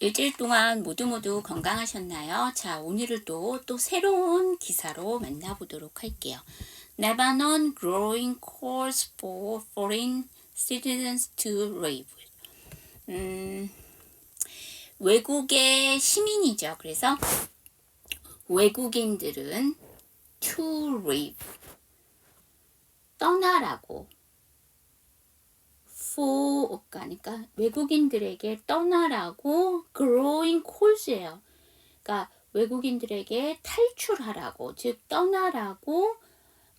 일주일 동안 모두 건강하셨나요? 자, 오늘은 또 새로운 기사로 만나보도록 할게요. Lebanon growing calls for foreign citizens to leave. 외국의 시민이죠. 그래서 외국인들은 to leave, 떠나라고. for, 그러니까 외국인들에게 떠나라고 growing calls예요. 그러니까 외국인들에게 탈출하라고, 즉 떠나라고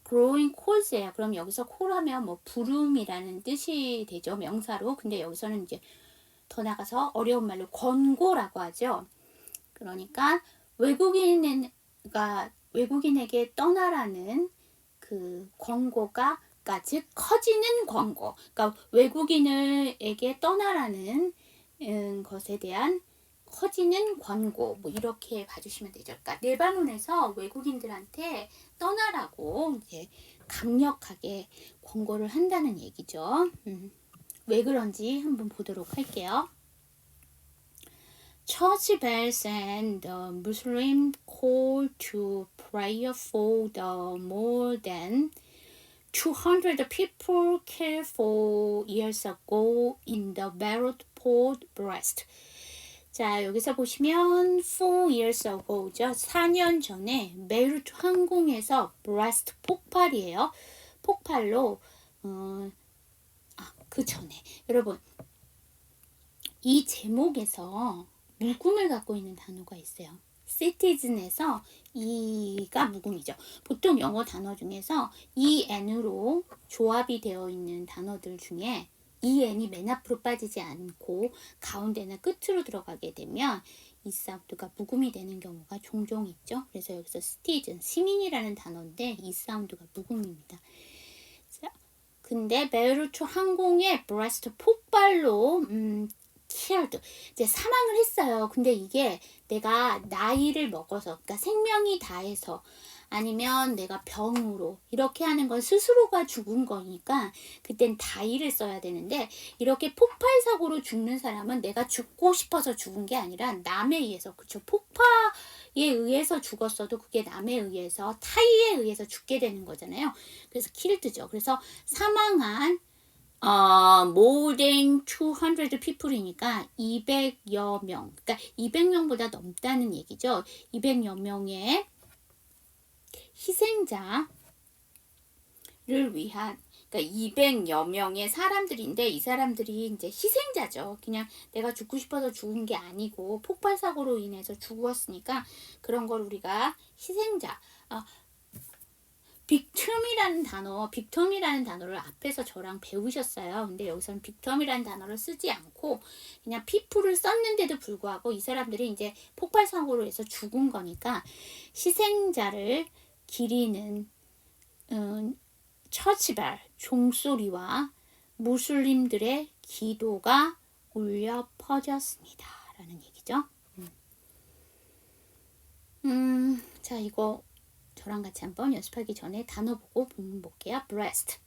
growing calls예요. 그럼 여기서 call하면 뭐 부름이라는 뜻이 되죠, 명사로. 근데 여기서는 이제 더 나가서 어려운 말로 권고라고 하죠. 그러니까 외국인에게 떠나라는 그 권고가, 그러니까 즉 커지는 권고, 그러니까 외국인에게 떠나라는 것에 대한 커지는 권고, 뭐 이렇게 봐주시면 되죠. 그러니까 레바논에서 외국인들한테 떠나라고 이제 강력하게 권고를 한다는 얘기죠. 왜 그런지 한번 보도록 할게요. Church bells and the Muslim call to prayer for the more than 200 people killed 4 years ago in the Beirut port blast. 자, 여기서 보시면 4 years ago죠. 4년 전에 베이루트 항공에서 blast 폭발이에요. 폭발로 그 전에 여러분 이 제목에서 묵음을 갖고 있는 단어가 있어요. citizen에서 이가 묵음이죠. 보통 영어 단어 중에서 en으로 조합이 되어 있는 단어들 중에 en이 맨 앞으로 빠지지 않고 가운데나 끝으로 들어가게 되면 이 사운드가 묵음이 되는 경우가 종종 있죠. 그래서 여기서 citizen, 시민이라는 단어인데 이 사운드가 묵음입니다. 근데 베이루트 항공의 블라스트 폭발로 killed, 이제 사망을 했어요. 근데 이게 내가 나이를 먹어서, 그러니까 생명이 다해서 아니면 내가 병으로 이렇게 하는 건 스스로가 죽은 거니까 그땐 다이를 써야 되는데, 이렇게 폭발 사고로 죽는 사람은 내가 죽고 싶어서 죽은 게 아니라 남에 의해서, 그쵸, 폭파에 의해서 죽었어도 그게 남에 의해서, 타이에 의해서 죽게 되는 거잖아요. 그래서 killed죠. 그래서 사망한 more than 200 people이니까 200여 명, 그러니까 200명보다 넘다는 얘기죠. 200여 명의 희생자를 위한, 그러니까 200여 명의 사람들인데 이 사람들이 이제 희생자죠. 그냥 내가 죽고 싶어서 죽은 게 아니고 폭발 사고로 인해서 죽었으니까 그런 걸 우리가 희생자, 빅텀이라는 단어를 앞에서 저랑 배우셨어요. 근데 여기서는 빅텀이라는 단어를 쓰지 않고 그냥 people을 썼는데도 불구하고 이 사람들이 이제 폭발 사고로 해서 죽은 거니까 희생자를 기리는 처치발, 종소리와 무슬림들의 기도가 울려 퍼졌습니다. 라는 얘기죠. 자, 이거 저랑 같이 한번 연습하기 전에 단어 보고 볼게요. breast.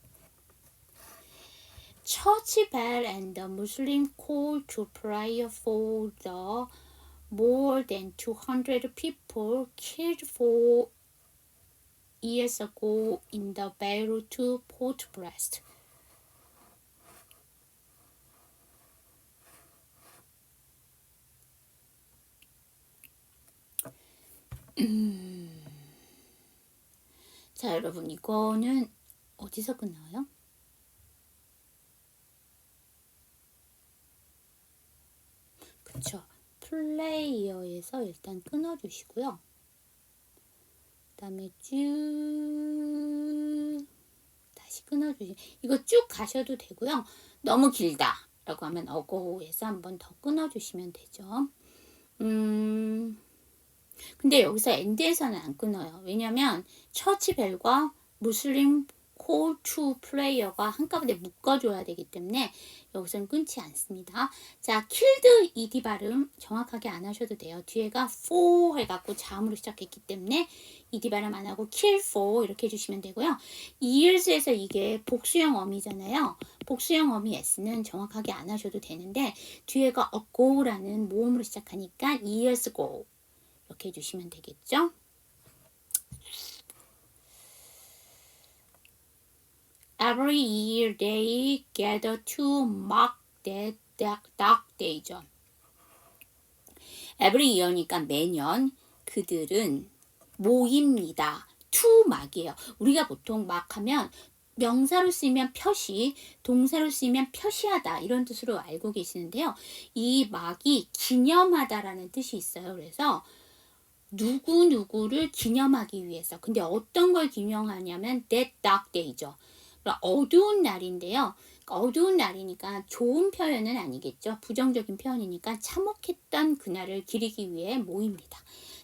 Church bell and the Muslim call to prayer for the more than 200 people killed 4 years ago in the Beirut port blast. 자, 여러분 이거는 어디서 끝나요? 그쵸. 플레이어에서 일단 끊어주시고요. 그 다음에 쭉 다시 끊어주시. 이거 쭉 가셔도 되고요. 너무 길다 라고 하면 어고에서 한번 더 끊어주시면 되죠. 근데 여기서 엔드에서는 안 끊어요. 왜냐면 처치벨과 무슬림 call to player가 한꺼번에 묶어줘야 되기 때문에 여기서는 끊지 않습니다. 자, killed ed 발음 정확하게 안 하셔도 돼요. 뒤에가 for 해갖고 자음으로 시작했기 때문에 ed 발음 안 하고 kill for 이렇게 해주시면 되고요. years에서 이게 복수형 어미잖아요. 복수형 어미 s는 정확하게 안 하셔도 되는데 뒤에가 ago라는 모음으로 시작하니까 years ago 이렇게 해주시면 되겠죠. Every year they gather to mark that dark day죠. Every year니까 매년 그들은 모입니다. to mark이에요. 우리가 보통 mark하면 명사로 쓰이면 표시, 동사로 쓰이면 표시하다 이런 뜻으로 알고 계시는데요. 이 mark이 기념하다라는 뜻이 있어요. 그래서 누구누구를 기념하기 위해서. 근데 어떤 걸 기념하냐면 that dark day죠. 어두운 날인데요. 어두운 날이니까 좋은 표현은 아니겠죠. 부정적인 표현이니까 참혹했던 그날을 기리기 위해 모입니다.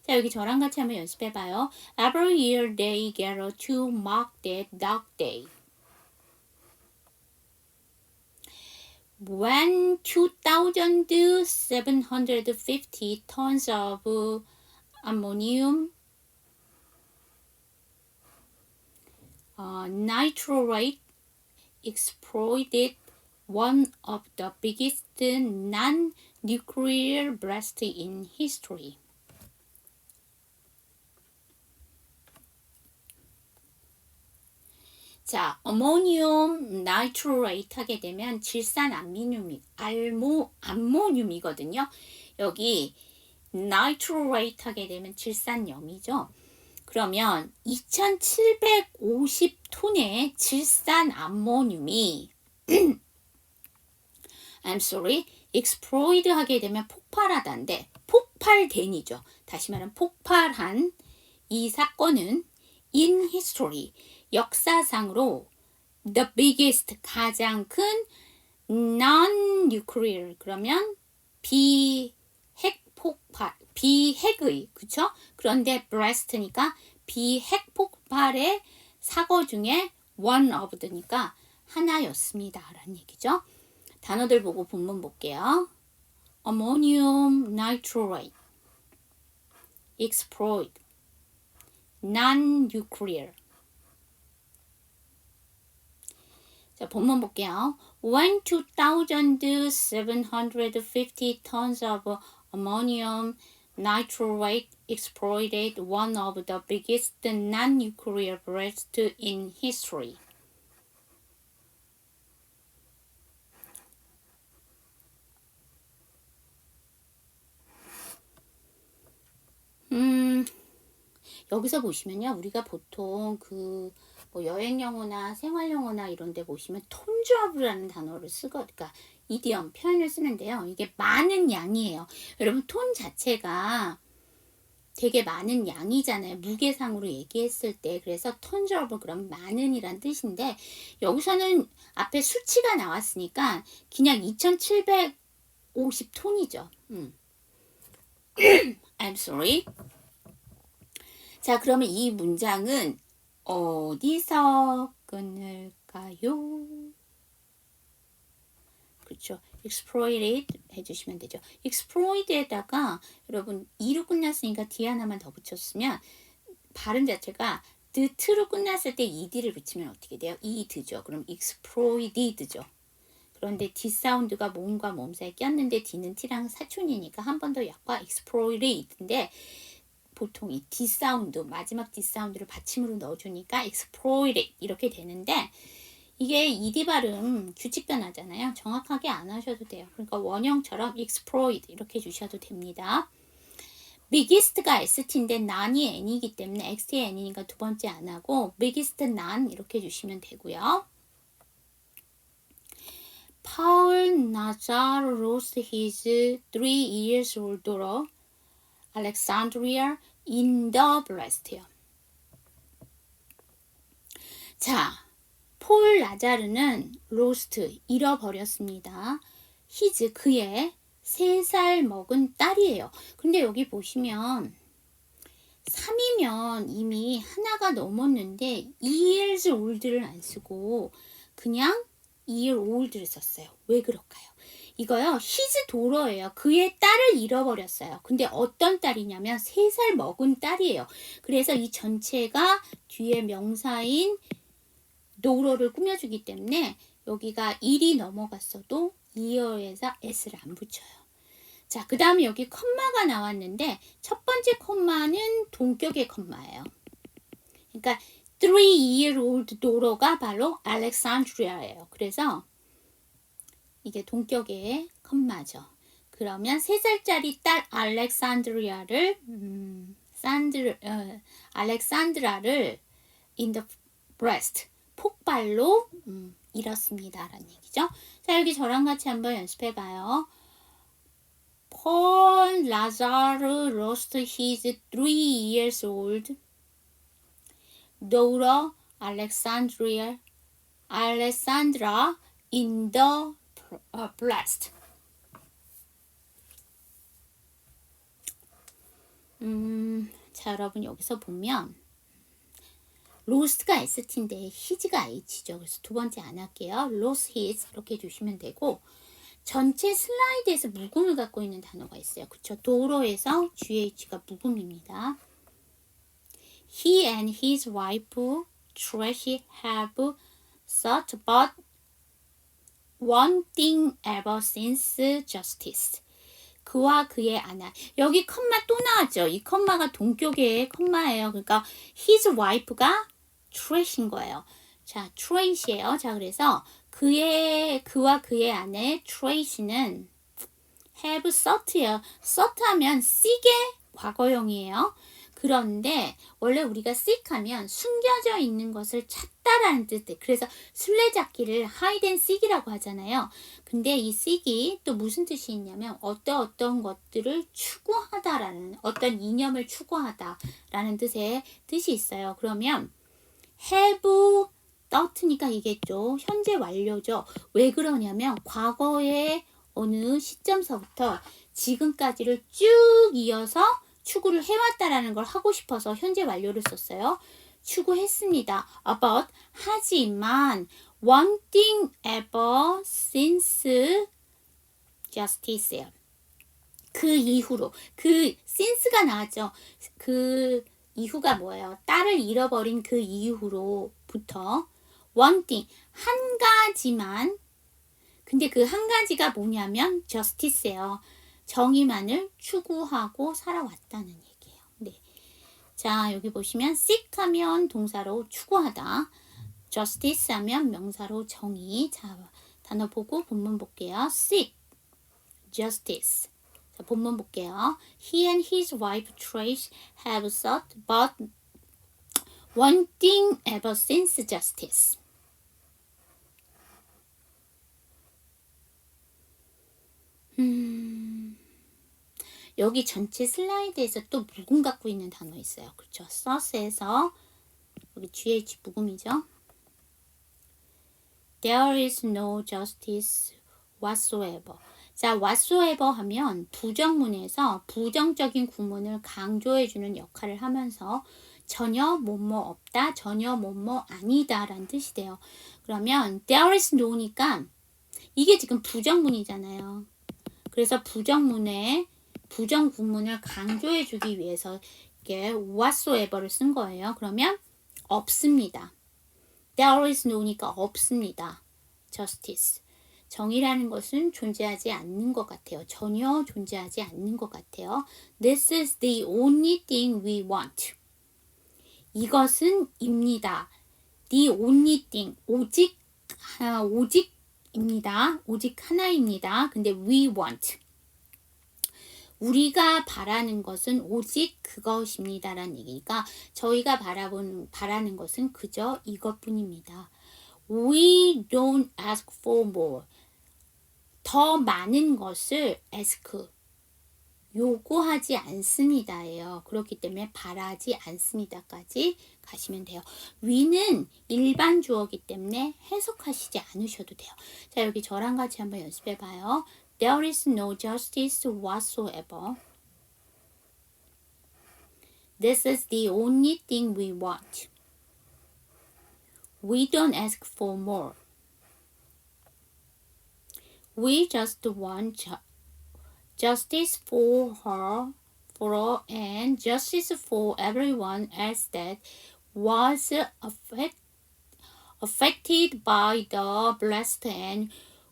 자, 여기 저랑 같이 한번 연습해봐요. Every year they gather to mark that dark day. When 2,750 tons of ammonium nitrate exploded, one of the biggest non-nuclear blasts in history. 자, 어모니움 나이트레이트 하게 되면 질산 암모늄이거든요. 여기 나이트레이트 하게 되면 질산염이죠. 그러면 2,750톤의 질산 암모늄이 explode 하게 되면 폭발하다인데 폭발된이죠. 다시 말하면 폭발한 이 사건은 in history 역사상으로 the biggest 가장 큰 non-nuclear 그러면 비핵의 그쵸? 그런데 blast니까 비핵폭발의 사고 중에 one of the니까 하나였습니다 라는 얘기죠. 단어들 보고 본문 볼게요. ammonium nitrate explode non-nuclear. 자, 본문 볼게요. When 2,750 tons of ammonium nitrate exploded, one of the biggest non-nuclear blasts in history. 여기서 보시면요. 우리가 보통 뭐 여행 영어나 생활 영어나 이런 데 보시면 톤저브라는 단어를 그러니까 이디엄 표현을 쓰는데요. 이게 많은 양이에요. 여러분 톤 자체가 되게 많은 양이잖아요. 무게상으로 얘기했을 때. 그래서 톤저브 그럼 많은이란 뜻인데 여기서는 앞에 수치가 나왔으니까 그냥 2,750톤이죠. I'm sorry. 자, 그러면 이 문장은 어디서 끊을까요? 그렇죠. exploited 해주시면 되죠. exploited에다가 여러분 e로 끝났으니까 d 하나만 더 붙였으면 발음 자체가 드트로 끝났을 때 ed를 붙이면 어떻게 돼요? ed죠. 그럼 exploited죠. 그런데 d 사운드가 모음과 모음 사이에 꼈는데 d는 t랑 사촌이니까 한 번 더 약과 exploited인데 보통 이 D 사운드, 마지막 D 사운드를 받침으로 넣어주니까 exploited 이렇게 되는데 이게 ED 발음 규칙 변화잖아요. 정확하게 안 하셔도 돼요. 그러니까 원형처럼 exploit 이렇게 주셔도 됩니다. biggest가 ST인데 non이 N이기 때문에 XT N이니까 두 번째 안 하고 biggest non 이렇게 주시면 되고요. Paul Nazar lost his 3 years old daughter Alexandria in the blast요. 자, 폴 나자르는 로스트 잃어버렸습니다. 히즈 그의 3살 먹은 딸이에요. 근데 여기 보시면 3이면 이미 하나가 넘었는데 2years old를 안 쓰고 그냥 2year old를 썼어요. 왜 그럴까요? 이거요. his daughter예요. 그의 딸을 잃어버렸어요. 근데 어떤 딸이냐면 3살 먹은 딸이에요. 그래서 이 전체가 뒤에 명사인 daughter를 꾸며주기 때문에 여기가 1이 넘어갔어도 year에서 s를 안 붙여요. 자, 그 다음에 여기 컴마가 나왔는데 첫 번째 컴마는 동격의 컴마예요. 그러니까 3-year-old daughter가 바로 알렉산드리아예요. 그래서 이게 동격의 컴마죠. 그러면 3살짜리 딸 알렉산드라를 in the breast 폭발로 잃었습니다. 라는 얘기죠. 자, 여기 저랑 같이 한번 연습해 봐요. Paul Lazar lost his 3 years old daughter Alexandra in the breast. 자, 여러분 여기서 보면 lost가 ST인데 his가 H죠. 그래서 두 번째 안 할게요. lost his 이렇게 해주시면 되고 전체 슬라이드에서 묵음을 갖고 있는 단어가 있어요. 그쵸? 도로에서 GH가 묵음입니다. He and his wife Tracy have sought but one thing ever since justice. 그와 그의 아내. 여기 컴마 또 나왔죠. 이 컴마가 동격의 컴마예요. 그러니까 his wife가 Tracy인 거예요. 자, Tracy예요. 자, 그래서 그와 그의 아내 Tracy는 have sought예요. sought 하면 seek의 과거형이에요. 그런데 원래 우리가 seek 하면 숨겨져 있는 것을 찾다라는 뜻. 그래서 술래잡기를 hide and seek이라고 하잖아요. 근데 이 seek이 또 무슨 뜻이 있냐면 어떤 것들을 추구하다라는 어떤 이념을 추구하다라는 뜻이 있어요. 그러면 have thought니까 이겠죠. 현재 완료죠. 왜 그러냐면 과거의 어느 시점서부터 지금까지를 쭉 이어서 추구를 해왔다라는 걸 하고 싶어서 현재 완료를 썼어요. 추구했습니다. about 하지만 one thing ever since justice예요. 그 이후로 그 since가 나왔죠. 그 이후가 뭐예요? 딸을 잃어버린 그 이후로부터 one thing 한 가지만 근데 그 한 가지가 뭐냐면 justice예요. 정의만을 추구하고 살아왔다는 얘기예요. 네. 자, 여기 보시면 seek 하면 동사로 추구하다. justice 하면 명사로 정의. 자, 단어 보고 본문 볼게요. seek, justice. 자, 본문 볼게요. He and his wife Trace have sought but one thing ever since justice. 여기 전체 슬라이드에서 또 묵음 갖고 있는 단어 있어요. 그렇죠? source에서 여기 GH 묵음이죠. There is no justice whatsoever. 자, whatsoever 하면 부정문에서 부정적인 구문을 강조해주는 역할을 하면서 전혀 뭐뭐 없다, 전혀 뭐뭐 아니다 라는 뜻이 돼요. 그러면 there is no니까 이게 지금 부정문이잖아요. 그래서 부정문에 부정 구문을 강조해주기 위해서 이게 whatsoever를 쓴 거예요. 그러면 없습니다. There is no니까 없습니다. Justice. 정의라는 것은 존재하지 않는 것 같아요. 전혀 존재하지 않는 것 같아요. This is the only thing we want. 이것은 입니다. The only thing. 오직입니다. 오직 하나입니다. 근데 we want. 우리가 바라는 것은 오직 그것입니다. 라는 얘기니까 저희가 바라는 것은 그저 이것뿐입니다. We don't ask for more. 더 많은 것을 ask, 요구하지 않습니다예요. 그렇기 때문에 바라지 않습니다까지 가시면 돼요. we는 일반 주어이기 때문에 해석하시지 않으셔도 돼요. 자, 여기 저랑 같이 한번 연습해 봐요. There is no justice whatsoever. This is the only thing we want. We don't ask for more. We just want justice for her, and justice for everyone else that was affected by the blast, and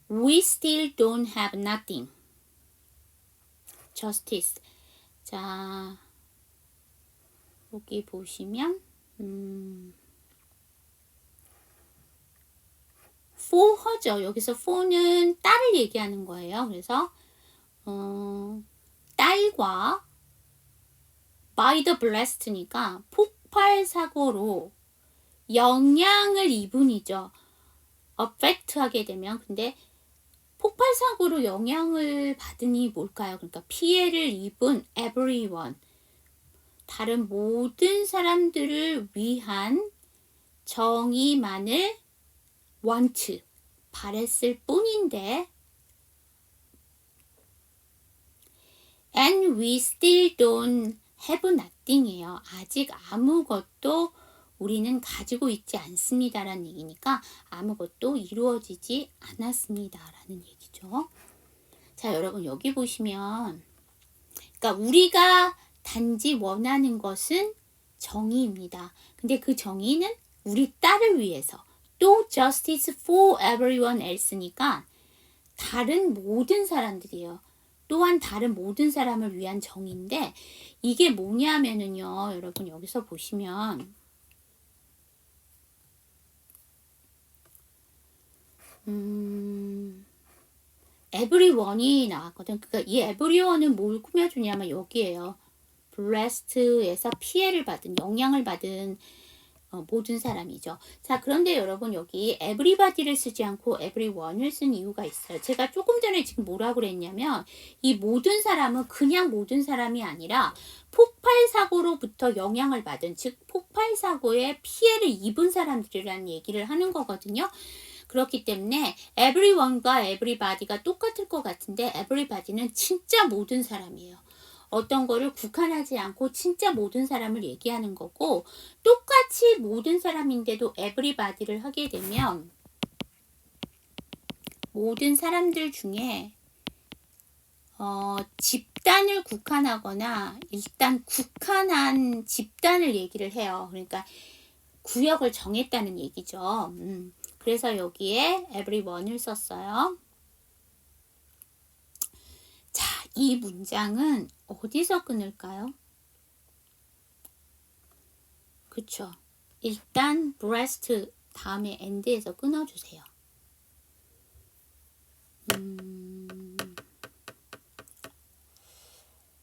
we still don't have nothing. Justice. 자, 여기 보시면 for her죠. 여기서 for는 딸을 얘기하는 거예요. 그래서 딸과 by the blast니까 폭발 사고로 영향을 입은이죠. affect 하게 되면, 근데 폭발 사고로 영향을 받으니 뭘까요? 그러니까 피해를 입은 everyone, 다른 모든 사람들을 위한 정의만을 want, 바랬을 뿐인데, and we still don't have nothing이에요. 아직 아무것도 우리는 가지고 있지 않습니다 라는 얘기니까 아무것도 이루어지지 않았습니다 라는 얘기죠. 자, 여러분 여기 보시면, 그러니까 우리가 단지 원하는 것은 정의입니다. 근데 그 정의는 우리 딸을 위해서, 또 justice for everyone else니까 다른 모든 사람들이에요. 또한 다른 모든 사람을 위한 정의인데, 이게 뭐냐면은요, 여러분 여기서 보시면 everyone이 나왔거든. 그러니까 이 everyone은 뭘 꾸며주냐면 여기에요. 블래스트에서 피해를 받은, 영향을 받은 모든 사람이죠. 자, 그런데 여러분 여기 everybody를 쓰지 않고 everyone을 쓴 이유가 있어요. 제가 조금 전에 지금 뭐라고 그랬냐면, 이 모든 사람은 그냥 모든 사람이 아니라 폭발 사고로부터 영향을 받은, 즉 폭발 사고에 피해를 입은 사람들이라는 얘기를 하는 거거든요. 그렇기 때문에 everyone과 everybody가 똑같을 것 같은데, everybody는 진짜 모든 사람이에요. 어떤 거를 국한하지 않고 진짜 모든 사람을 얘기하는 거고, 똑같이 모든 사람인데도 everybody를 하게 되면 모든 사람들 중에 집단을 국한하거나 일단 국한한 집단을 얘기를 해요. 그러니까 구역을 정했다는 얘기죠. 그래서 여기에 everyone을 썼어요. 자, 이 문장은 어디서 끊을까요? 그쵸. 일단 breast 다음에 end에서 끊어주세요.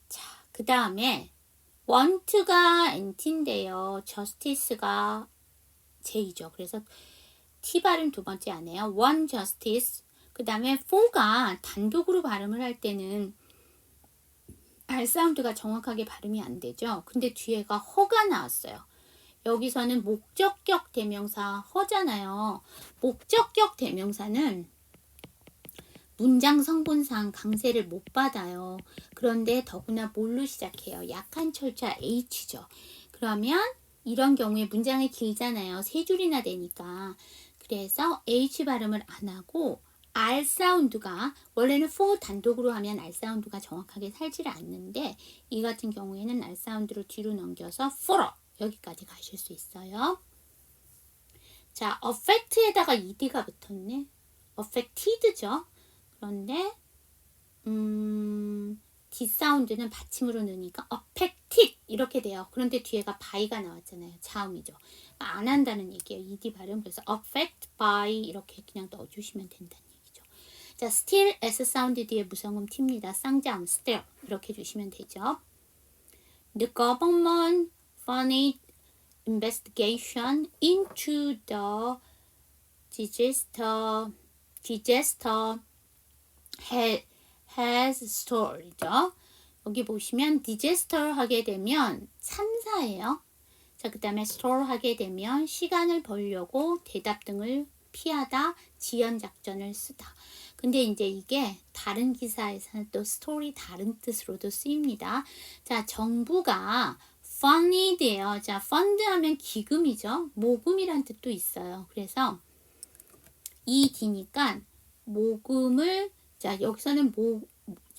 자, 그 다음에 want가 NT인데요. justice가 J죠. 그래서 T 발음 두 번째 안 해요. want justice. 그 다음에 for가 단독으로 발음을 할 때는 R 사운드가 정확하게 발음이 안 되죠. 근데 뒤에가 허가 나왔어요. 여기서는 목적격 대명사 허잖아요. 목적격 대명사는 문장 성분상 강세를 못 받아요. 그런데 더구나 뭘로 시작해요? 약한 철자 H죠. 그러면 이런 경우에 문장이 길잖아요. 세 줄이나 되니까. 그래서 H 발음을 안 하고 R 사운드가, 원래는 for 단독으로 하면 R 사운드가 정확하게 살지를 않는데, 이 같은 경우에는 R 사운드로 뒤로 넘겨서 for 여기까지 가실 수 있어요. 자, affect에다가 ed가 붙었네. affected죠. 그런데 D 사운드는 받침으로 넣으니까 affected 이렇게 돼요. 그런데 뒤에가 by가 나왔잖아요. 자음이죠. 안 한다는 얘기예요. ed 발음. 그래서 affect by 이렇게 그냥 넣어주시면 된다는 얘기죠. 자, still S 사운드 뒤에 무성음 T입니다. 쌍자음 still 이렇게 해주시면 되죠. The government funded investigation into the disaster has started. 여기 보시면 disaster 하게 되면 참사예요. 자, 그 다음에 store 하게 되면 시간을 벌려고 대답 등을 피하다, 지연 작전을 쓰다. 근데 이제 이게 다른 기사에서는 또 story 다른 뜻으로도 쓰입니다. 자, 정부가 funded예요. 자, fund 하면 기금이죠. 모금이란 뜻도 있어요. 그래서 ED니까 모금을, 자, 여기서는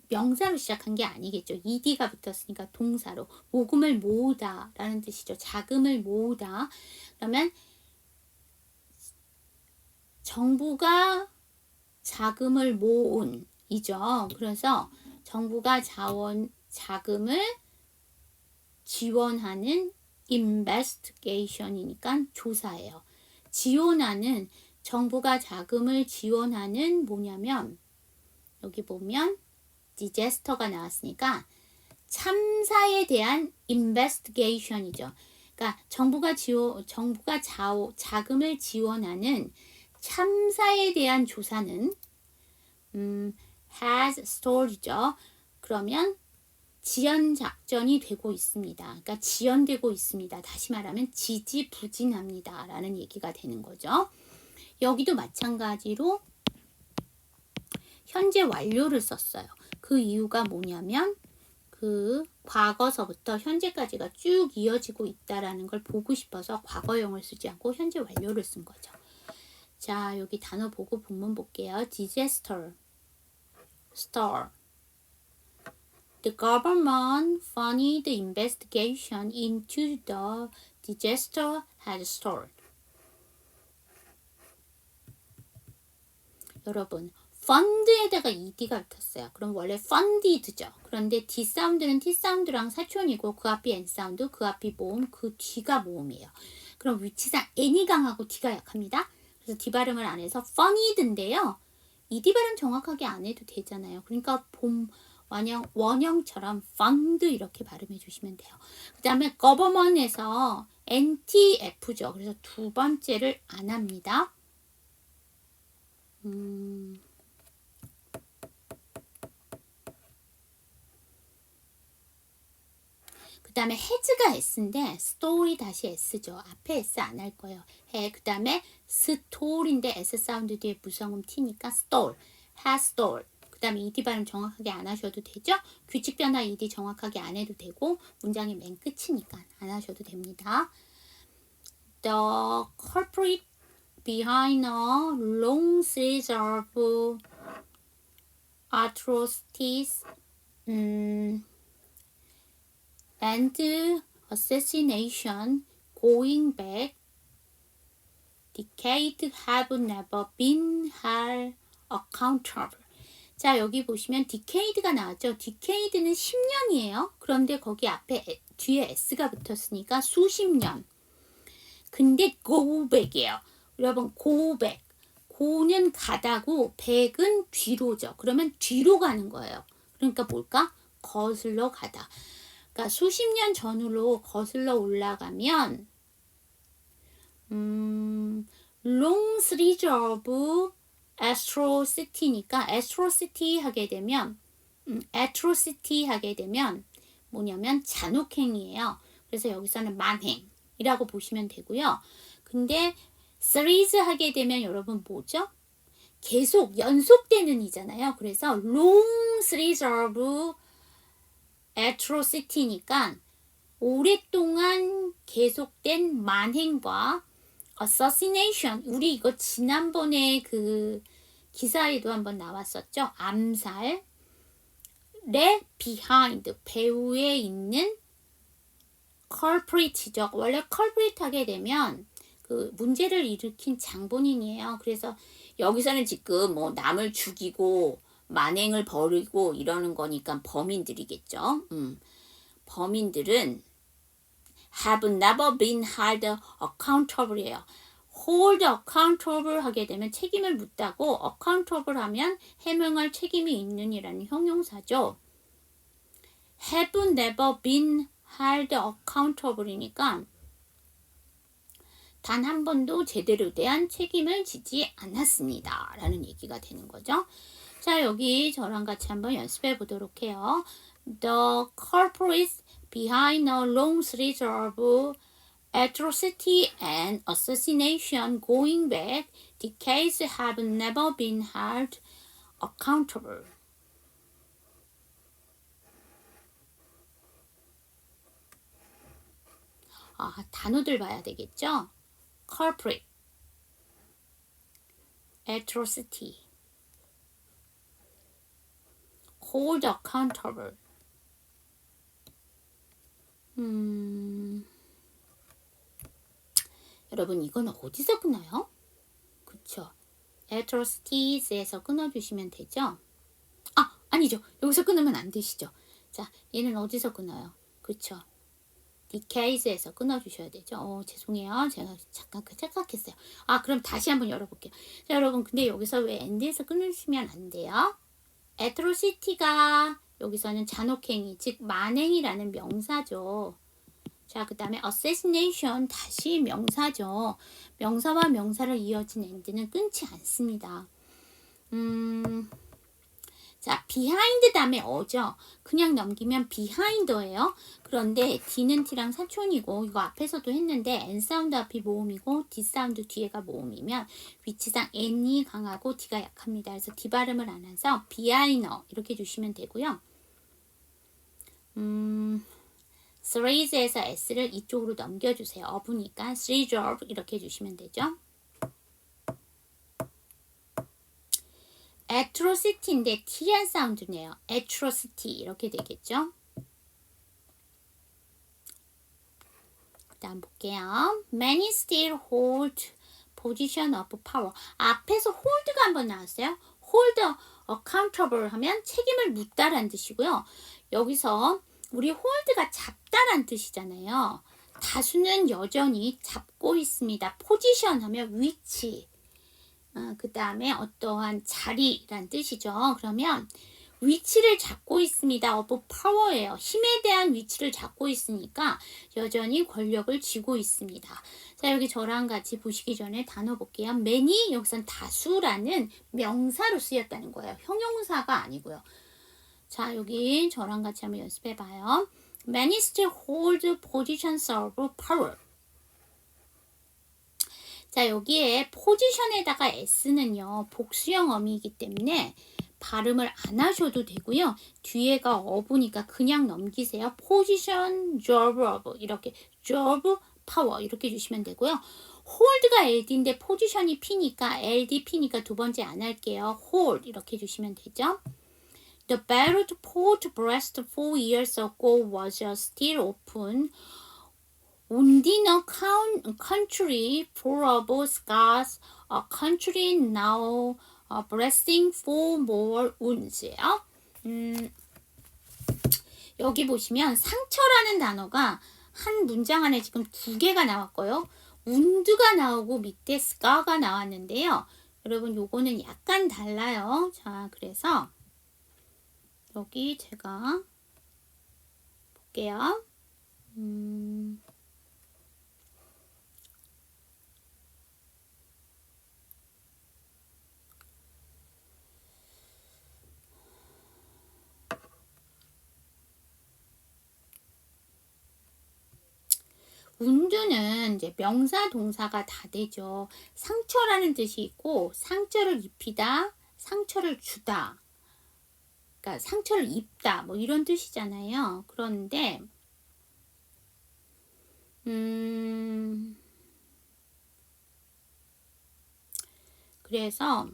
명사로 시작한 게 아니겠죠. ED가 붙었으니까 동사로 모금을 모으다 라는 뜻이죠. 자금을 모으다. 그러면 정부가 자금을 모은 이죠. 그래서 정부가 자금을 지원하는 investigation이니까 조사예요. 지원하는, 정부가 자금을 지원하는 뭐냐면 여기 보면 disaster가 나왔으니까 참사에 대한 investigation이죠. 그러니까 정부가 자금을 지원하는 참사에 대한 조사는 has started죠. 그러면 지연 작전이 되고 있습니다. 그러니까 지연되고 있습니다. 다시 말하면 지지부진합니다. 라는 얘기가 되는 거죠. 여기도 마찬가지로 현재 완료를 썼어요. 그 이유가 뭐냐면 그 과거서부터 현재까지가 쭉 이어지고 있다라는 걸 보고 싶어서 과거형을 쓰지 않고 현재 완료를 쓴 거죠. 자, 여기 단어 보고 본문 볼게요. disaster, star. The government funded the investigation into the disaster had started. 여러분, fund에다가 ed가 붙었어요. 그럼 원래 funded죠. 그런데 d 사운드는 t 사운드랑 사촌이고 그 앞이 n 사운드, 그 앞이 모음, 그 뒤가 모음이에요. 그럼 위치상 n이 강하고 d가 약합니다. 그래서 d 발음을 안 해서 funded인데요. ed 발음 정확하게 안 해도 되잖아요. 그러니까 원형처럼 fund 이렇게 발음해 주시면 돼요. 그 다음에 government에서 NTF죠. 그래서 두 번째를 안 합니다. 그 다음에 has가 S인데 story 다시 S죠. 앞에 S 안 할 거예요. 그 다음에 story인데 S 사운드 뒤에 무성음 T니까 stole, has stole. 그 다음에 ed 발음 정확하게 안 하셔도 되죠. 규칙 변화 ed 정확하게 안 해도 되고 문장의 맨 끝이니까 안 하셔도 됩니다. The culprit behind a long series of atrocities and assassination going back decades have never been held accountable. 자, 여기 보시면 decade가 나왔죠. decade는 10년이에요. 그런데 거기 뒤에 s가 붙었으니까 수십 년. 근데 go back이에요. 여러분, go back. go는 가다고 back은 뒤로죠. 그러면 뒤로 가는 거예요. 그러니까 뭘까? 거슬러 가다. 그러니까 수십 년 전으로 거슬러 올라가면 long series of atrocity니까 atrocity 하게 되면 뭐냐면 잔혹행위예요. 그래서 여기서는 만행이라고 보시면 되고요. 근데 series 하게 되면 여러분 뭐죠? 계속 연속되는 이잖아요. 그래서 long series of atrocity니까 오랫동안 계속된 만행과 assassination, 우리 이거 지난번에 그 기사에도 한번 나왔었죠. 암살의 behind, 배후에 있는 culprit죠. 원래 culprit 하게 되면 그 문제를 일으킨 장본인이에요. 그래서 여기서는 지금 뭐 남을 죽이고 만행을 벌이고 이러는 거니까 범인들이겠죠. 범인들은 have never been held accountable이에요. hold accountable 하게 되면 책임을 묻다고 accountable 하면 해명할 책임이 있는이라는 형용사죠. have never been held accountable이니까 단 한 번도 제대로 대한 책임을 지지 않았습니다. 라는 얘기가 되는 거죠. 자, 여기 저랑 같이 한번 연습해 보도록 해요. The culprits behind a long series of atrocity and assassination going back decades have never been held accountable. 단어들 봐야 되겠죠? culprit, atrocity, hold accountable. 여러분 이건 어디서 끊어요? 그쵸? atrocities에서 끊어주시면 되죠? 아니죠. 여기서 끊으면 안 되시죠. 자, 얘는 어디서 끊어요? 그쵸? decades에서 끊어주셔야 되죠. 죄송해요. 제가 잠깐 착각했어요. 그럼 다시 한번 열어볼게요. 자, 여러분 근데 여기서 왜 end에서 끊으시면 안 돼요? atrocity가 여기서는 잔혹행위, 즉 만행이라는 명사죠. 자, 그 다음에 assassination 다시 명사죠. 명사와 명사를 이어진 end는 끊지 않습니다. 자, behind 다음에 어죠. 그냥 넘기면 behind예요. 그런데 D는 T랑 사촌이고 이거 앞에서도 했는데 N 사운드 앞이 모음이고 D 사운드 뒤에가 모음이면 위치상 N이 강하고 D가 약합니다. 그래서 D 발음을 안 해서 behinder 이렇게 주시면 되고요. threes에서 S를 이쪽으로 넘겨주세요. 어부니까 three job 이렇게 주시면 되죠. atrocity인데 T한 사운드네요. atrocity 이렇게 되겠죠. 그 다음 볼게요. Many still hold position of power. 앞에서 hold가 한번 나왔어요. hold accountable 하면 책임을 묻다라는 뜻이고요. 여기서 우리 hold가 잡다라는 뜻이잖아요. 다수는 여전히 잡고 있습니다. position 하면 위치. 그 다음에 어떠한 자리란 뜻이죠. 그러면 위치를 잡고 있습니다. of power예요. 힘에 대한 위치를 잡고 있으니까 여전히 권력을 쥐고 있습니다. 자, 여기 저랑 같이 보시기 전에 단어 볼게요. many 여기선 다수라는 명사로 쓰였다는 거예요. 형용사가 아니고요. 자, 여기 저랑 같이 한번 연습해 봐요. Many still hold positions of power. 자, 여기에 포지션에다가 S는요, 복수형 어미이기 때문에 발음을 안 하셔도 되고요. 뒤에가 어부니까 그냥 넘기세요. 포지션, job of 이렇게 job, power 이렇게 주시면 되고요. hold가 LD인데 포지션이 P니까 LD, P니까 두 번째 안 할게요. hold 이렇게 주시면 되죠. The battle to Port Brest 4 years ago was still open. Within a country full of scars, a country now bracing for more wounds예요. 여기 보시면 상처라는 단어가 한 문장 안에 지금 두 개가 나왔고요. wound가 나오고 밑에 scar가 나왔는데요. 여러분 요거는 약간 달라요. 자, 그래서 여기 제가 볼게요. 운두는 이제 명사 동사가 다 되죠. 상처라는 뜻이 있고 상처를 입히다, 상처를 주다. 그러니까 상처를 입다 뭐 이런 뜻이잖아요. 그런데 그래서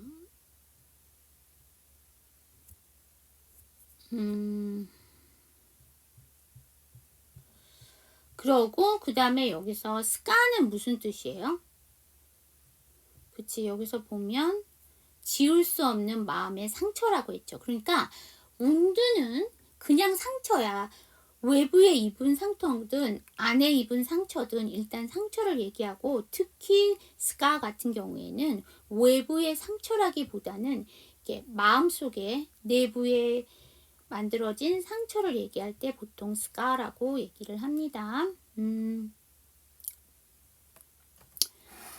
그러고 그 다음에 여기서 스카는 무슨 뜻이에요? 그치, 여기서 보면 지울 수 없는 마음의 상처라고 했죠. 그러니까 운드는 그냥 상처야. 외부에 입은 상처든 안에 입은 상처든 일단 상처를 얘기하고, 특히 스카 같은 경우에는 외부의 상처라기보다는 이게 마음속에 내부에 만들어진 상처를 얘기할 때 보통 스카라고 얘기를 합니다.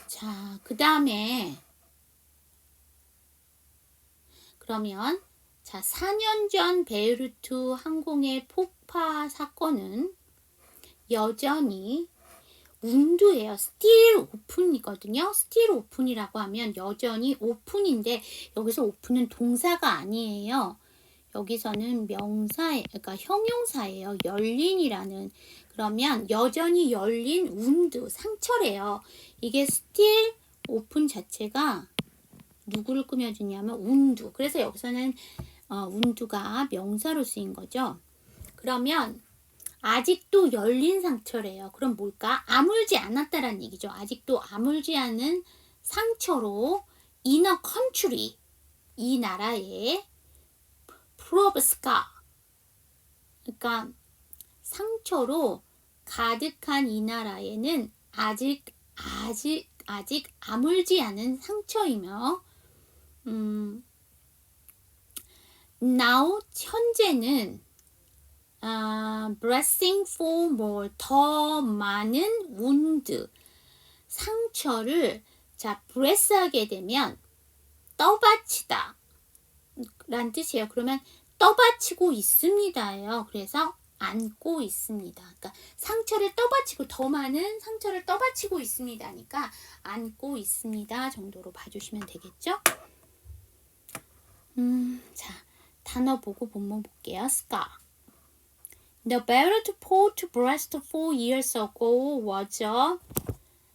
자, 그 다음에 그러면 자, 4년 전 베이루트 항공의 폭파 사건은 여전히 운두예요. still open이거든요. still open이라고 하면 여전히 오픈인데 여기서 오픈은 동사가 아니에요. 여기서는 그러니까 형용사예요. 열린이라는. 그러면 여전히 열린 wound, 상처래요. 이게 still open 자체가 누구를 꾸며주냐면 wound. 그래서 여기서는 wound가 명사로 쓰인 거죠. 그러면 아직도 열린 상처래요. 그럼 뭘까? 아물지 않았다라는 얘기죠. 아직도 아물지 않은 상처로 in a country, 이 나라에 full of scar, 그러니까 상처로 가득한 이 나라에는 아직 아물지 않은 상처이며 now 현재는 bracing for more, 더 많은 wound, 상처를 brace하게 되면 떠받치다 라는 뜻이에요. 그러면 떠받치고 있습니다예요. 그래서 안고 있습니다. 그러니까 상처를 떠받치고, 더 많은 상처를 떠받치고 있습니다니까 안고 있습니다 정도로 봐주시면 되겠죠? 자, 단어 보고 본문 볼게요. scar. The barrier to port Brest 4 years ago was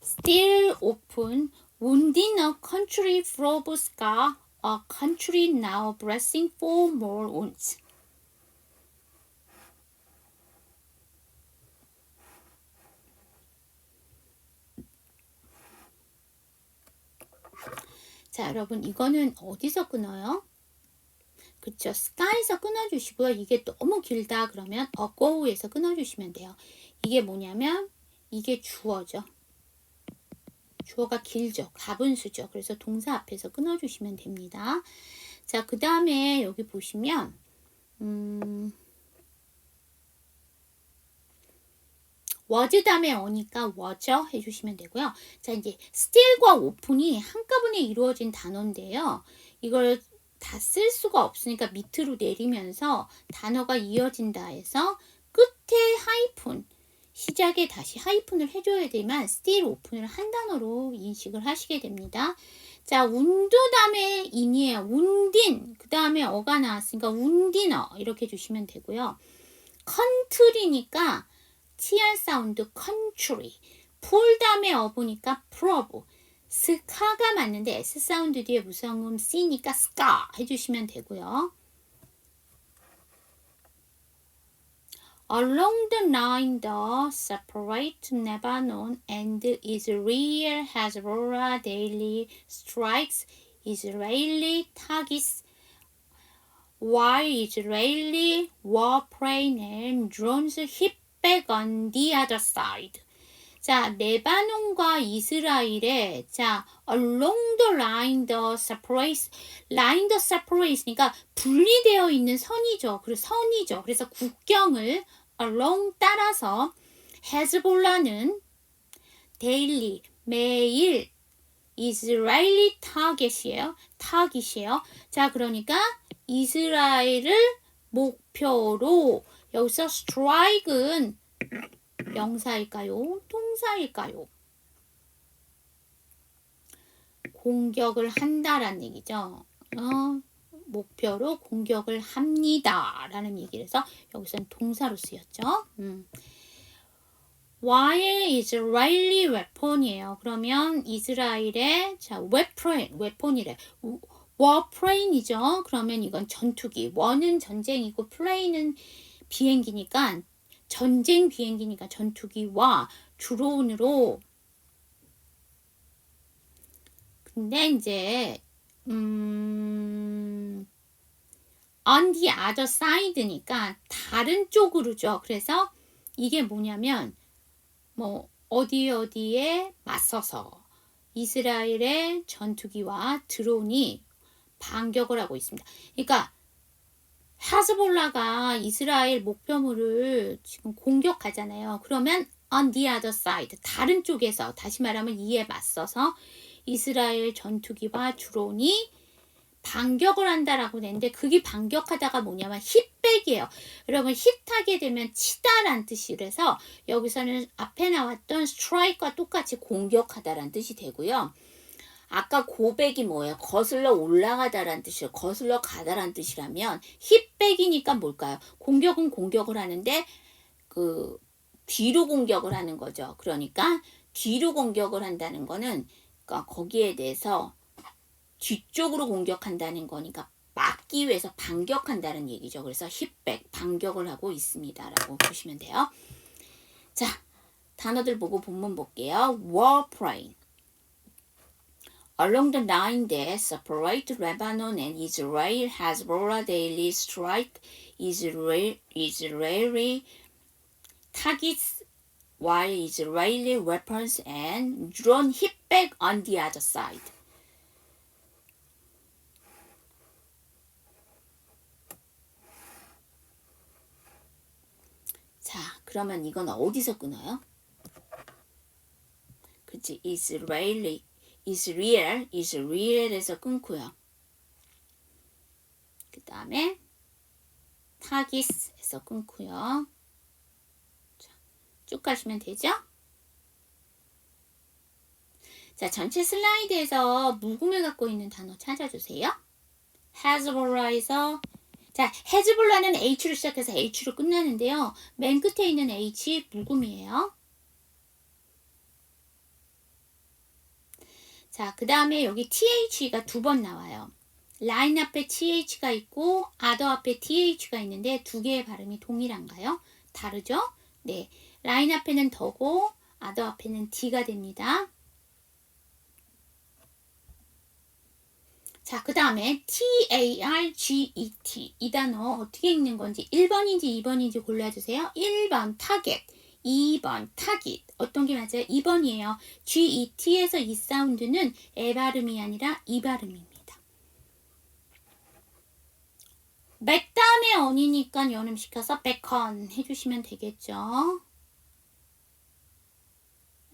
still open, wounding a country full of scar, a country now bracing for more wounds. 자, 여러분 이거는 어디서 끊어요? 그쵸, sky에서 끊어주시고요. 이게 너무 길다 그러면 ago에서 끊어주시면 돼요. 이게 뭐냐면 이게 주어죠. 주어가 길죠. 가분수죠. 그래서 동사 앞에서 끊어주시면 됩니다. 자, 그 다음에 여기 보시면 was 다음에 오니까 was 해주시면 되고요. 자, 이제 still과 open이 한꺼번에 이루어진 단어인데요. 이걸 다 쓸 수가 없으니까 밑으로 내리면서 단어가 이어진다 해서 끝에 하이픈, 시작에 다시 하이픈을 해줘야 되면 still open을 한 단어로 인식을 하시게 됩니다. 자, wound 다음에 in이에요. woundin, 그 다음에 어가 나왔으니까 woundiner 이렇게 주시면 되고요. country니까 tr 사운드 country, 풀 다음에 어보니까 prob, 스카가 맞는데 S 사운드 뒤에 무성음 C니까 scar 해주시면 되고요. Along the line that separates Lebanon and Israel, Hezbollah daily strikes Israeli targets, while Israeli warplane and drones hit back on the other side. 자, 레바논과 이스라엘의 along the line the separate, line the separate니까 분리되어 있는 선이죠. 그래서 국경을 along 따라서 헤즈볼라는 daily, 매일 이스라엘이 타깃이에요. 자, 그러니까 이스라엘을 목표로, 여기서 strike은 명사일까요? 동사일까요? 공격을 한다라는 얘기죠. 목표로 공격을 합니다 라는 얘기를 해서 여기서는 동사로 쓰였죠. While Israeli weapon이에요. 그러면 이스라엘의 weapon이래. warplane이죠. 그러면 이건 전투기. war는 전쟁이고 plane은 비행기니까, 전쟁 비행기니까 전투기와 드론으로. 근데 이제 on the other side니까 다른 쪽으로죠. 그래서 이게 뭐냐면 어디에 맞서서 이스라엘의 전투기와 드론이 반격을 하고 있습니다. 그러니까 하즈볼라가 이스라엘 목표물을 지금 공격하잖아요. 그러면 on the other side, 다른 쪽에서, 다시 말하면 이에 맞서서 이스라엘 전투기와 드론이 반격을 한다라고 되는데, 그게 반격하다가 뭐냐면 hitback이에요. 여러분, hit하게 되면 치다란 뜻이라서 여기서는 앞에 나왔던 strike과 똑같이 공격하다란 뜻이 되고요. 아까 고백이 뭐예요? 거슬러 올라가다란 뜻이에요. 거슬러 가다란 뜻이라면 힙백이니까 뭘까요? 공격은 공격을 하는데 그 뒤로 공격을 하는 거죠. 그러니까 뒤로 공격을 한다는 거는 그러니까 거기에 대해서 뒤쪽으로 공격한다는 거니까 막기 위해서 반격한다는 얘기죠. 그래서 힙백, 반격을 하고 있습니다. 라고 보시면 돼요. 자, 단어들 보고 본문 볼게요. warplane. Along the line that separate Lebanon and Israel, Hezbollah daily strike Israeli targets while Israeli weapons and drone hit back on the other side. 자, 그러면 이건 어디서 끊어요? 그치, 이스라엘에서 끊고요. 그 다음에 타기스에서 끊고요. 자, 쭉 가시면 되죠? 자, 전체 슬라이드에서 묵음을 갖고 있는 단어 찾아주세요. 헤즈볼라에서 자, 헤즈볼라는 H로 시작해서 H로 끝나는데요. 맨 끝에 있는 H 묵음이에요. 자, 그 다음에 여기 TH가 두 번 나와요. 라인 앞에 TH가 있고 other 앞에 TH가 있는데 두 개의 발음이 동일한가요? 다르죠? 네, 라인 앞에는 더고 other 앞에는 D가 됩니다. 자, 그 다음에 TARGET 이 단어 어떻게 읽는 건지 1번인지 2번인지 골라주세요. 1번 타겟, 2번 타깃. 어떤 게 맞아요? 2번이에요. GET에서 이 사운드는 에 발음이 아니라 이 발음입니다. 백 다음에 언이니까 연음시켜서 백헌 해주시면 되겠죠.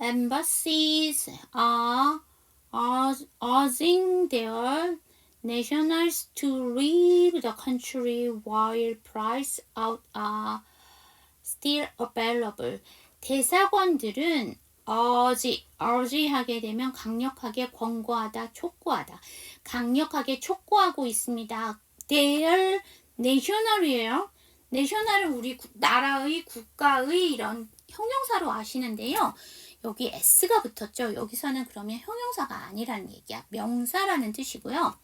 Embassies are urging their nationals to leave the country while prices out are still available. 대사관들은 urge하게 되면 강력하게 권고하다, 촉구하다. 강력하게 촉구하고 있습니다. Their national이에요. national은 우리 나라의, 국가의 이런 형용사로 아시는데요. 여기 s가 붙었죠. 여기서는 그러면 형용사가 아니라는 얘기야. 명사라는 뜻이고요.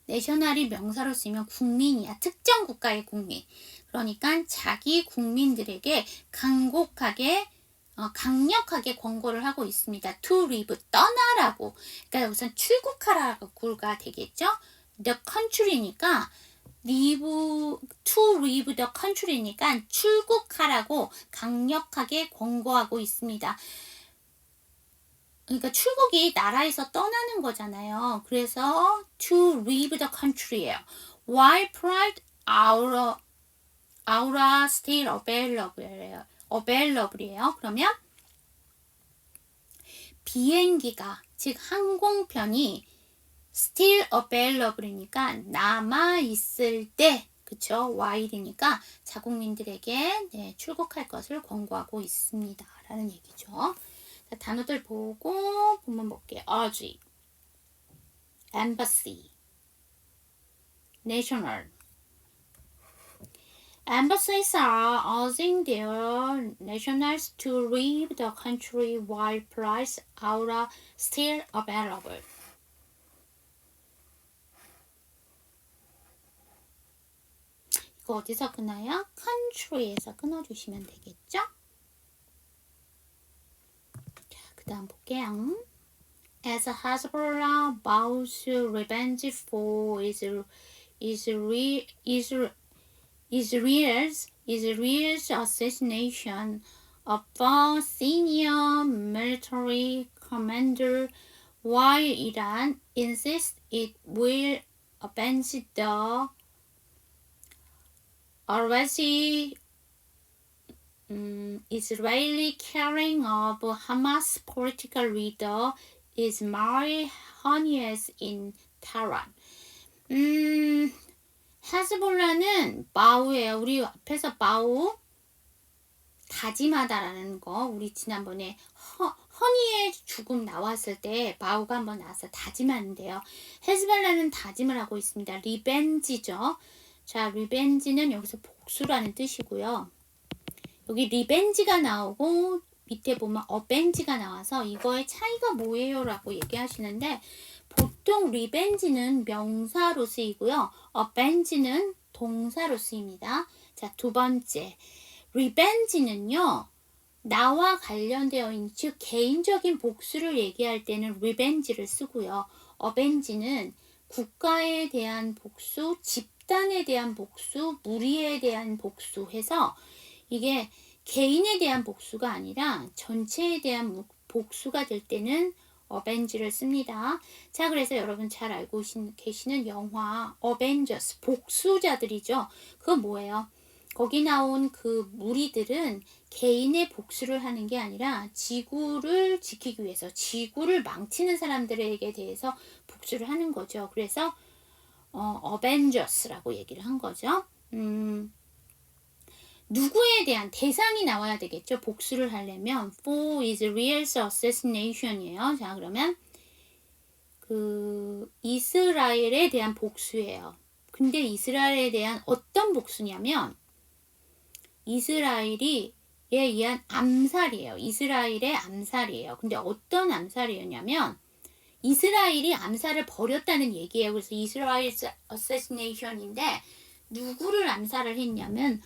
내셔널이 명사로 쓰면 국민이야. 특정 국가의 국민. 그러니까 자기 국민들에게 강력하게 권고를 하고 있습니다. To leave, 떠나라고. 그러니까 여기서 출국하라고가 되겠죠. The country니까 to leave the country니까 출국하라고 강력하게 권고하고 있습니다. 그러니까 출국이 나라에서 떠나는 거잖아요. 그래서 to leave the country예요. While pride our still available이에요. 그러면 비행기가 즉 항공편이 still available이니까 남아 있을 때 그쵸? while이니까 자국민들에게 출국할 것을 권고하고 있습니다. 라는 얘기죠. 자, 단어들 보고 본문 볼게요. urge, embassy, national. Embassies are urging their nationals to leave the country while prices are still available. 이거 어디서 끊어요? country에서 끊어주시면 되겠죠? 그 다음 볼게요. As Hezbollah vows revenge for Israel's assassination of a senior military commander, while Iran insists it will avenge the already Israeli killing of Hamas political leader Ismail Haniyeh in Tehran. 헤즈볼라는 바우예요. 우리 앞에서 바우 다짐하다라는 거 우리 지난번에 허니의 죽음 나왔을 때 바우가 한번 나와서 다짐하는데요. 헤즈발라는 다짐을 하고 있습니다. 리벤지죠. 자, 리벤지는 여기서 복수라는 뜻이고요. 여기 리벤지가 나오고 밑에 보면 어벤지가 나와서 이거의 차이가 뭐예요? 라고 얘기하시는데 보통 리벤지는 명사로 쓰이고요. 어벤지는 동사로 쓰입니다. 자, 두 번째. 리벤지는요. 나와 관련되어 있는 즉 개인적인 복수를 얘기할 때는 리벤지를 쓰고요. 어벤지는 국가에 대한 복수, 집단에 대한 복수, 무리에 대한 복수 해서 이게 개인에 대한 복수가 아니라 전체에 대한 복수가 될 때는 어벤지를 씁니다. 자, 그래서 여러분 잘 알고 계시는 영화 어벤져스 복수자들이죠. 그건 뭐예요? 거기 나온 그 무리들은 개인의 복수를 하는 게 아니라 지구를 지키기 위해서 지구를 망치는 사람들에게 대해서 복수를 하는 거죠. 그래서 어벤져스라고 얘기를 한 거죠. 누구에 대한 대상이 나와야 되겠죠. 복수를 하려면 for Israel's assassination이에요. 자, 그러면 그 이스라엘에 대한 복수예요. 근데 이스라엘에 대한 어떤 복수냐면 이스라엘에 의한 암살이에요. 이스라엘의 암살이에요. 근데 어떤 암살이었냐면 이스라엘이 암살을 벌였다는 얘기예요. 그래서 이스라엘's assassination인데 누구를 암살을 했냐면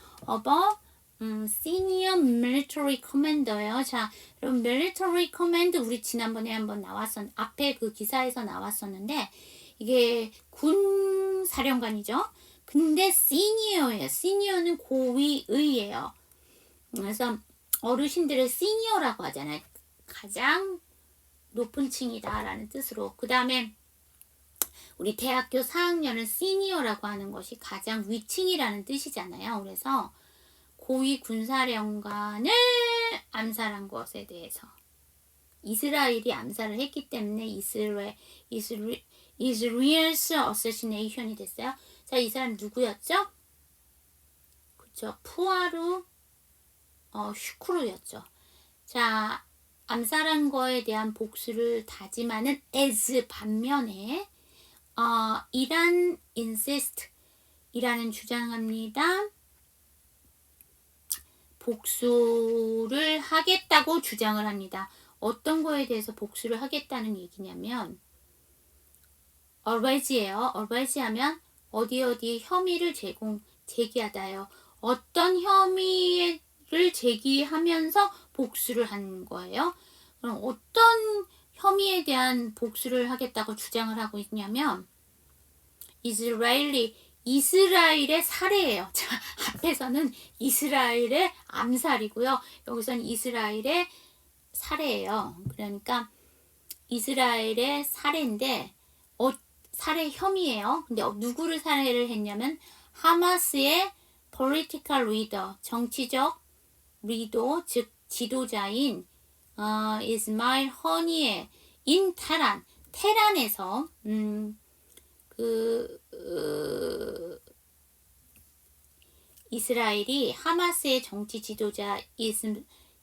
senior military commander예요. 자, 그럼 military command 우리 지난번에 한번 앞에 그 기사에서 나왔었는데 이게 군 사령관이죠. 근데 senior예요. senior는 고위의예요. 그래서 어르신들을 senior라고 하잖아요. 가장 높은 층이다라는 뜻으로. 그 다음에 우리 대학교 4학년은 시니어라고 하는 것이 가장 위층이라는 뜻이잖아요. 그래서 고위 군사령관을 암살한 것에 대해서 이스라엘이 암살을 했기 때문에 Israel's assassination이 됐어요. 자, 이 사람 누구였죠? 그쵸, 푸아루 슈크루였죠. 자, 암살한 거에 대한 복수를 다짐하는 as 반면에 이란 insist 이라는 주장합니다. 복수를 하겠다고 주장을 합니다. 어떤 거에 대해서 복수를 하겠다는 얘기냐면 always예요. always 하면 어디 혐의를 제기하다요. 어떤 혐의를 제기하면서 복수를 하는 거예요. 그럼 어떤 혐의에 대한 복수를 하겠다고 주장을 하고 있냐면 이스라엘의 살해예요. 자, 앞에서는 이스라엘의 암살이고요. 여기서는 이스라엘의 살해예요. 그러니까 이스라엘의 살해인데 살해 혐의예요. 근데 누구를 살해를 했냐면 하마스의 political leader, 정치적 리더, 즉 지도자인 이스마일 허니에 인 테란에서 이스라엘이 하마스의 정치 지도자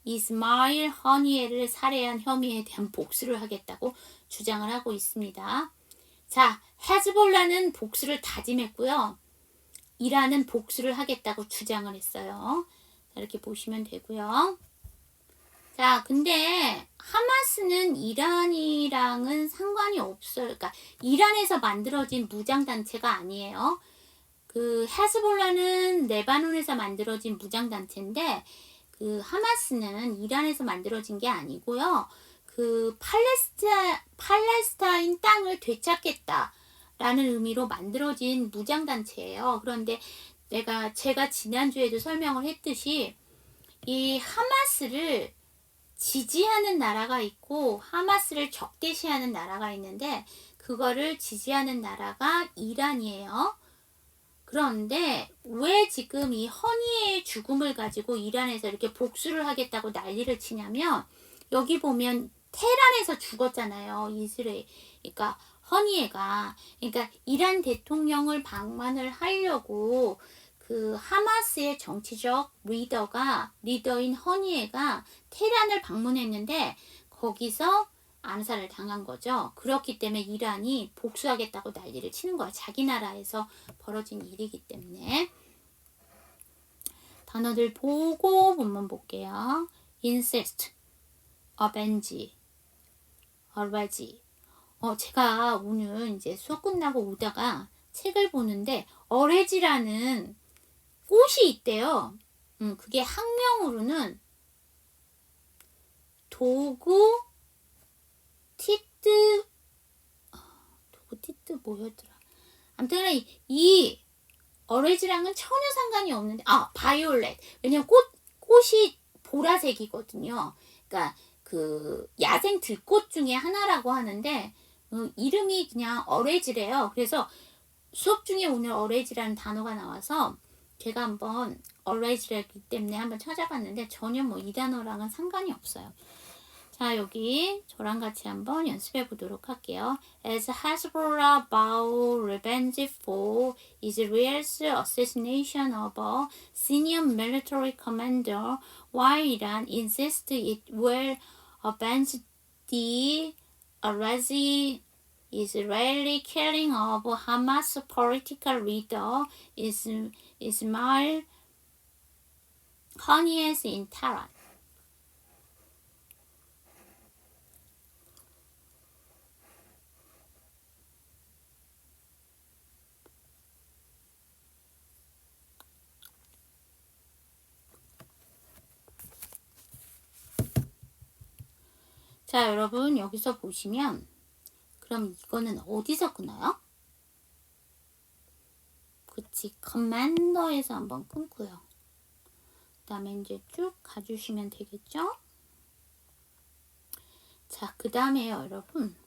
이스마일 허니에를 살해한 혐의에 대한 복수를 하겠다고 주장을 하고 있습니다. 자, 헤즈볼라는 복수를 다짐했고요. 이란은 복수를 하겠다고 주장을 했어요. 이렇게 보시면 되고요. 자, 근데 하마스는 이란이랑은 상관이 없어요. 그러니까 이란에서 만들어진 무장단체가 아니에요. 그 헤즈볼라는 레바논에서 만들어진 무장단체인데 그 하마스는 이란에서 만들어진 게 아니고요. 그 팔레스타인 땅을 되찾겠다라는 의미로 만들어진 무장단체예요. 그런데 제가 지난주에도 설명을 했듯이 이 하마스를 지지하는 나라가 있고 하마스를 적대시하는 나라가 있는데 그거를 지지하는 나라가 이란이에요. 그런데 왜 지금 이 허니의 죽음을 가지고 이란에서 이렇게 복수를 하겠다고 난리를 치냐면 여기 보면 테란에서 죽었잖아요. 그러니까 허니에가 그러니까 이란 대통령을 방문을 하려고 그 하마스의 정치적 리더인 허니에가 테란을 방문했는데 거기서 암살을 당한 거죠. 그렇기 때문에 이란이 복수하겠다고 난리를 치는 거야. 자기 나라에서 벌어진 일이기 때문에. 단어들 보고 본문 볼게요. insist, avenge, avenge. 제가 오늘 이제 수업 끝나고 오다가 책을 보는데 어레지라는 꽃이 있대요. 그게 학명으로는 도구 티트 뭐였더라. 아무튼 이 어레지랑은 전혀 상관이 없는데 바이올렛. 왜냐면 꽃이 보라색이거든요. 그러니까 그 야생 들꽃 중에 하나라고 하는데 이름이 그냥 어레지래요. 그래서 수업 중에 오늘 어레지라는 단어가 나와서 제가 한번 어레지라기 때문에 한번 찾아봤는데 전혀 뭐 이 단어랑은 상관이 없어요. 자, 여기 저랑 같이 한번 연습해 보도록 할게요. As Hezbollah vow revenge for Israel's assassination of a senior military commander, while Iran insists it will avenge the Israeli killing of Hamas political leader Ismail Haniyeh in Tehran. 자, 여러분 여기서 보시면 그럼 이거는 어디서 끊어요? 그치, 커맨더에서 한번 끊고요. 그 다음에 이제 쭉 가주시면 되겠죠? 자, 그 다음에요, 여러분.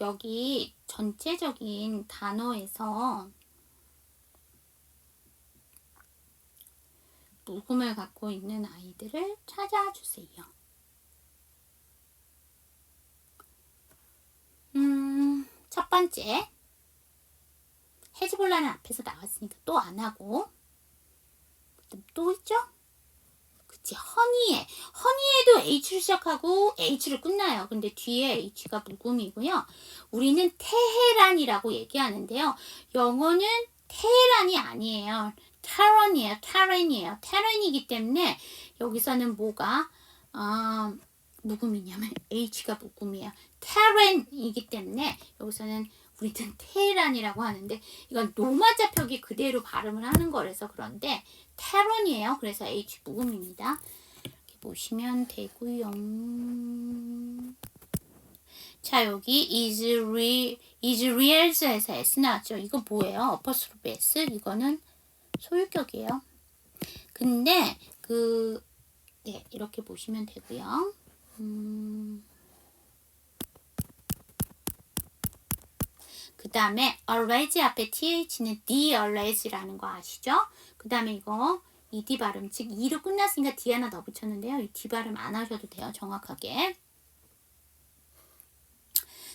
여기 전체적인 단어에서 묵음을 갖고 있는 아이들을 찾아주세요. 첫 번째, 헤즈볼라는 앞에서 나왔으니까 또 안 하고, 또 있죠? 그치, 허니에도 H로 시작하고 H로 끝나요. 근데 뒤에 H가 묵음이고요. 우리는 테헤란이라고 얘기하는데요. 영어는 테헤란이 아니에요. 테란이에요. 테란이기 때문에 여기서는 뭐가 묵음이냐면 H가 묵음이에요. 테란이기 때문에 여기서는 우리는 테란이라고 하는데 이건 로마 자표기 그대로 발음을 하는 거라서 그런데 테란이에요. 그래서 H 묵음입니다. 이렇게 보시면 되고요. 자, 여기 Israel에서 S 나왔죠. 이거 뭐예요? 어퍼스로프 S? 이거는 소유격이에요. 근데 네, 이렇게 보시면 되고요. 그 다음에 always 앞에 th는 the always라는 거 아시죠? 그 다음에 이거 ed 발음, 즉 e로 끝났으니까 d 하나 더 붙였는데요. 이 d 발음 안 하셔도 돼요. 정확하게.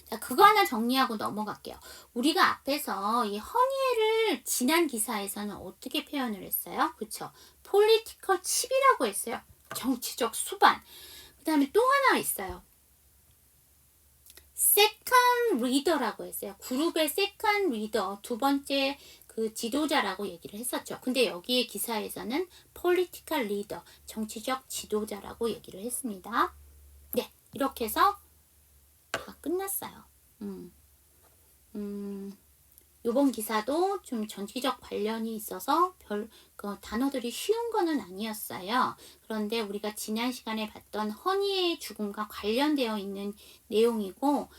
자, 그거 하나 정리하고 넘어갈게요. 우리가 앞에서 이 허니에를 지난 기사에서는 어떻게 표현을 했어요? 그쵸? political chip이라고 했어요. 정치적 수반. 그 다음에 또 하나 있어요. second leader라고 했어요. 그룹의 second leader, 두 번째 그 지도자라고 얘기를 했었죠. 근데 여기에 기사에서는 political leader, 정치적 지도자라고 얘기를 했습니다. 네, 이렇게 해서 다 끝났어요. 요번 기사도 좀 정치적 관련이 있어서 그 단어들이 쉬운 거는 아니었어요. 그런데 우리가 지난 시간에 봤던 허니의 죽음과 관련되어 있는 내용이고,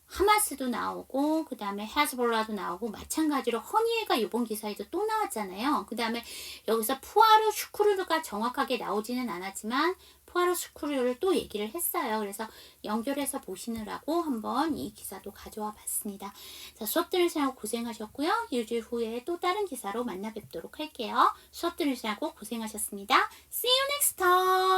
하마스도 나오고, 그 다음에 헤즈볼라도 나오고, 마찬가지로 허니에가 이번 기사에도 또 나왔잖아요. 그 다음에 여기서 푸아르 슈크루가 정확하게 나오지는 않았지만, 푸아르 슈크루를 또 얘기를 했어요. 그래서 연결해서 보시느라고 한번 이 기사도 가져와 봤습니다. 자, 수업 들으시라고 고생하셨고요. 일주일 후에 또 다른 기사로 만나 뵙도록 할게요. 수업 들으시라고 고생하셨습니다. See you next time!